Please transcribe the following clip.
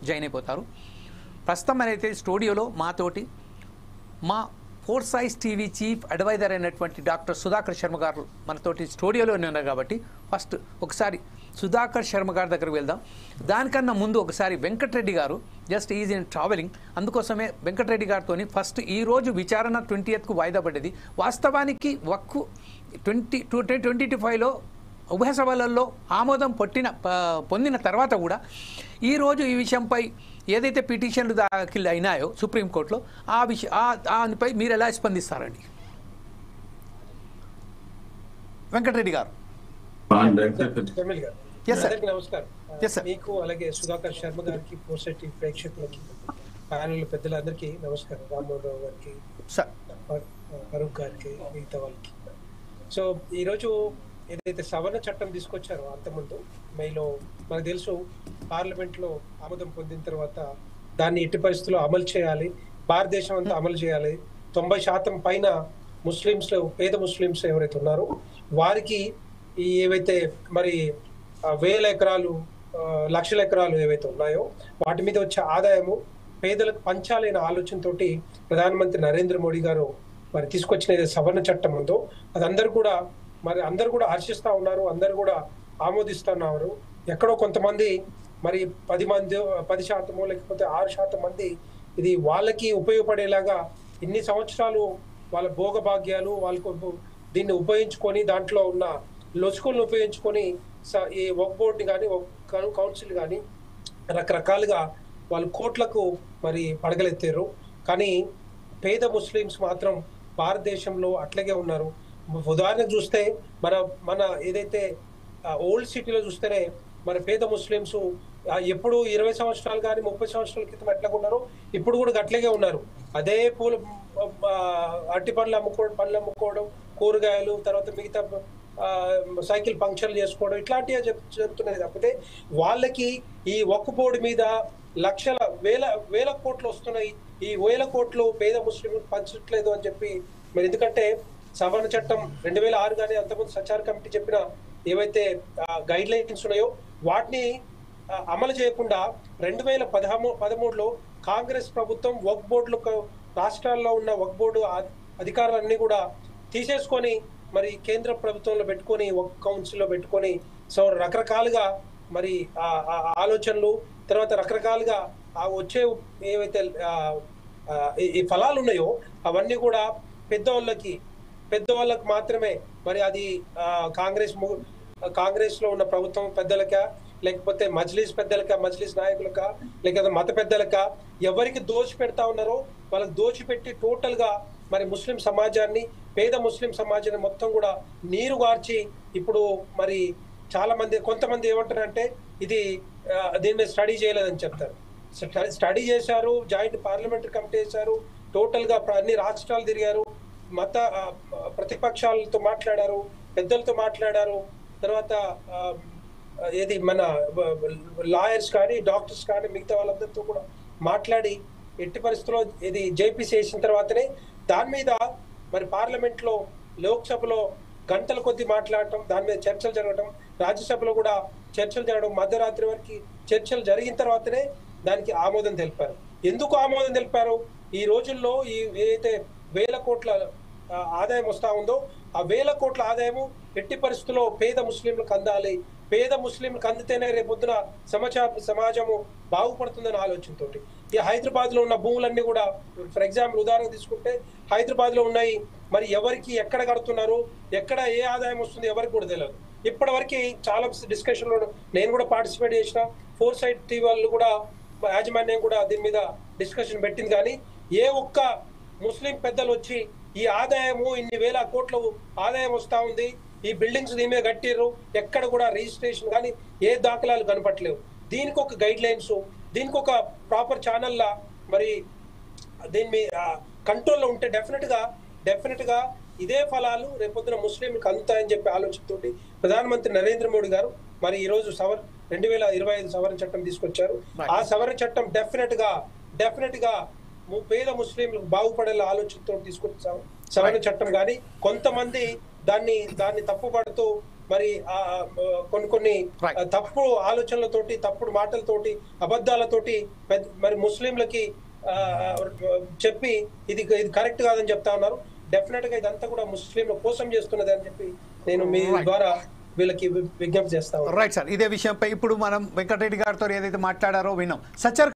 Join అయిపోతారు. ప్రస్తుతం అయితే స్టూడియోలో మాతోటి మా ఫోర్ సైజ్ టీవీ చీఫ్ అడ్వైజర్ అయినటువంటి డాక్టర్ సుధాకర్ శర్మ గారు మనతోటి స్టూడియోలో ఉన్నారు. కాబట్టి ఫస్ట్ ఒకసారి సుధాకర్ శర్మ గారి దగ్గరకు వెళ్దాం. దానికన్నా ముందు ఒకసారి వెంకటరెడ్డి గారు జస్ట్ ఈజ్ ఇన్ ట్రావెలింగ్, అందుకోసమే వెంకటరెడ్డి గారితో ఫస్ట్ ఈరోజు విచారణ 20th వాయిదా పడ్డది. వాస్తవానికి వక్కు 2025లో ఉభయ సభలలో ఆమోదం పొందిన తర్వాత కూడా ఈరోజు ఈ విషయంపై ఏదైతే పిటిషన్లు దాఖలు అయినాయో సుప్రీంకోర్టులో దానిపై మీరు ఎలా స్పందిస్తారండి? వెంకటరెడ్డి గారు. నమస్కారం మీకు, అలాగే సుధాకర్ శర్మ గారికి, పోర్సెట్టి ప్రేక్షకులకి, ప్యానల్ పెద్దలందరికీ నమస్కారం. రామ్మోహన్ రావు గారికి, ఫరూక్ గారికి, మిగతా వాళ్ళకి. సో ఈరోజు ఏదైతే సవరణ చట్టం తీసుకొచ్చారో అంతకుముందు మేలో మనకు తెలుసు, పార్లమెంట్ లో ఆమోదం పొందిన తర్వాత దాన్ని ఎట్టి పరిస్థితుల్లో అమలు చేయాలి, భారతదేశం అంతా అమలు చేయాలి. 90% పైన ముస్లింస్, పేద ముస్లింస్ ఎవరైతే ఉన్నారో వారికి ఈ ఏవైతే మరి 1000 ఎకరాలు, లక్షల ఎకరాలు ఏవైతే ఉన్నాయో వాటి మీద వచ్చే ఆదాయము పేదలకు పంచాలనే ఆలోచనతోటి ప్రధానమంత్రి నరేంద్ర మోడీ గారు మరి తీసుకొచ్చిన సవరణ చట్టం ఉందో అది అందరూ కూడా హర్షిస్తా ఉన్నారు, అందరూ కూడా ఆమోదిస్తున్నారు. ఎక్కడో కొంతమంది మరి 10% లేకపోతే 6% మంది ఇది వాళ్ళకి ఉపయోగపడేలాగా ఇన్ని సంవత్సరాలు వాళ్ళ భోగభాగ్యాలు వాళ్ళకు దీన్ని ఉపయోగించుకొని, దాంట్లో ఉన్న లొసుకులను ఉపయోగించుకొని ఈ వక్ఫ్ బోర్డుని కానీ కౌన్సిల్ కానీ రకరకాలుగా వాళ్ళు కోట్లకు మరి పడగలెత్తారు. కానీ పేద ముస్లిమ్స్ మాత్రం భారతదేశంలో అట్లాగే ఉన్నారు. ఉదాహరణకు చూస్తే మన ఏదైతే ఓల్డ్ సిటీలో చూస్తేనే మన పేద ముస్లిమ్స్ ఎప్పుడు 20 సంవత్సరాలు కానీ 30 సంవత్సరాల క్రితం ఎట్లాగా ఉన్నారో ఇప్పుడు కూడా అట్లాగే ఉన్నారు. అదే పూల అరటి పండ్లు అమ్ముకోవడం, కూరగాయలు, తర్వాత మిగతా సైకిల్ పంక్చర్లు చేసుకోవడం, ఇట్లాంటివి జరుగుతున్నాయి. కాకపోతే వాళ్ళకి ఈ వక్ఫ్ బోర్డు మీద లక్షల వేల కోట్లు వస్తున్నాయి. ఈ 1000 కోట్లు పేద ముస్లింలకు పంచట్లేదు అని చెప్పి మరి, ఎందుకంటే సవరణ చట్టం 2006 కానీ అంతకుముందు సచార్ కమిటీ చెప్పిన ఏవైతే గైడ్ లైన్స్ ఉన్నాయో వాటిని అమలు చేయకుండా 2013లో కాంగ్రెస్ ప్రభుత్వం వక్ఫ్ బోర్డులకు, రాష్ట్రాల్లో ఉన్న వక్ఫ్ బోర్డు అధికారులన్నీ కూడా తీసేసుకొని మరి కేంద్ర ప్రభుత్వంలో పెట్టుకొని, వక్ఫ్ కౌన్సిల్లో పెట్టుకొని, సో రకరకాలుగా మరి ఆలోచనలు, తర్వాత రకరకాలుగా వచ్చే ఏవైతే ఈ ఫలాలు ఉన్నాయో అవన్నీ కూడా పెద్దవాళ్ళకి మాత్రమే మరి అది కాంగ్రెస్ లో ఉన్న ప్రభుత్వం పెద్దలక, లేకపోతే మజ్లిస్ పెద్దలక, మజ్లిస్ నాయకులక, లేకపోతే మత పెద్దలక ఎవరికి దోచి పెడతా ఉన్నారో వాళ్ళకి దోచిపెట్టి టోటల్ గా మరి ముస్లిం సమాజాన్ని, పేద ముస్లిం సమాజాన్ని మొత్తం కూడా నీరు గార్చి ఇప్పుడు మరి కొంతమంది ఏమంటారంటే ఇది దీని మీద స్టడీ చేయలేదని చెప్తారు. స్టడీ చేశారు, జాయింట్ పార్లమెంటరీ కమిటీ చేశారు, టోటల్ గా అన్ని రాష్ట్రాలు తిరిగారు, మత ప్రతిపక్షాలతో మాట్లాడారు, పెద్దలతో మాట్లాడారు, తర్వాత ఏది మన లాయర్స్ కానీ, డాక్టర్స్ కానీ, మిగతా వాళ్ళందరితో కూడా మాట్లాడి ఎట్టి పరిస్థితుల్లో ఇది జేపీసీ చేసిన తర్వాతనే దాని మీద మరి పార్లమెంట్ లో, లోక్సభలో గంటల కొద్ది మాట్లాడటం, దాని మీద చర్చలు జరగడం, రాజ్యసభలో కూడా చర్చలు జరగడం, మధ్యరాత్రి వరకు చర్చలు జరిగిన తర్వాతనే దానికి ఆమోదం తెలిపారు. ఎందుకు ఆమోదం తెలిపారు? ఈ రోజుల్లో ఈ ఏదైతే 1000 కోట్ల ఆదాయం వస్తా ఉందో ఆ 1000 కోట్ల ఆదాయము ఎట్టి పరిస్థితుల్లో పేద ముస్లింలకు అందాలి, పేద ముస్లింలకు అందితేనే రేపొద్దున సమాజము బాగుపడుతుందనే ఆలోచనతోటి ఈ హైదరాబాద్ లో ఉన్న భూములన్నీ కూడా, ఫర్ ఎగ్జాంపుల్ ఉదాహరణ తీసుకుంటే హైదరాబాద్ లో ఉన్నాయి, మరి ఎవరికి ఎక్కడ కడుతున్నారు, ఎక్కడ ఏ ఆదాయం వస్తుంది ఎవరికి కూడా తెలియదు. ఇప్పటివరకు చాలా డిస్కషన్ లో నేను కూడా పార్టిసిపేట్ చేసిన, ఫోర్ సైడ్ టీవీ వాళ్ళు కూడా యాజమాన్యం కూడా దీని మీద డిస్కషన్ పెట్టింది. కానీ ఏ ఒక్క ముస్లిం పెద్దలు వచ్చి ఈ ఆదాయము ఇన్ని 1000 కోట్ల ఆదాయం వస్తా ఉంది, ఈ బిల్డింగ్స్ దీని మీద కట్టిర్రు, ఎక్కడ కూడా రిజిస్ట్రేషన్ కానీ ఏ దాఖలాలు కనపట్లేవు. దీనికి ఒక గైడ్ లైన్స్, దీనికి ఒక ప్రాపర్ ఛానల్లా మరి దీని మీద కంట్రోల్లో ఉంటే డెఫినెట్ గా ఇదే ఫలాలు రేపొద్దున ముస్లింలకు అందుతాయని చెప్పి ఆలోచనతోటి ప్రధానమంత్రి నరేంద్ర మోడీ గారు మరి ఈ రోజు 2025 సవరణ చట్టం తీసుకొచ్చారు. ఆ సవరణ చట్టం డెఫినెట్ గా పేద ముస్లింలకు బాగుపడేలా ఆలోచనతో తీసుకొచ్చారు సవరణ చట్టం. కానీ కొంతమంది దాన్ని తప్పుపడుతూ మరి కొన్ని Right. తప్పుడు ఆలోచనలతోటి, తప్పుడు మాటలతోటి, అబద్ధాలతోటి మరి ముస్లింలకి చెప్పి ఇది కరెక్ట్ కాదని చెప్తా ఉన్నారు. డెఫినెట్ గా ఇదంతా కూడా ముస్లింల కోసం చేస్తున్నది అని చెప్పి నేను మీ ద్వారా వీళ్ళకి విజ్ఞప్తి చేస్తా ఉన్నాను. రైట్ సార్, ఇదే విషయంపై ఇప్పుడు మనం వెంకటరెడ్డి గారితో ఏదైతే మాట్లాడారో విన్నాం. సచ్చర్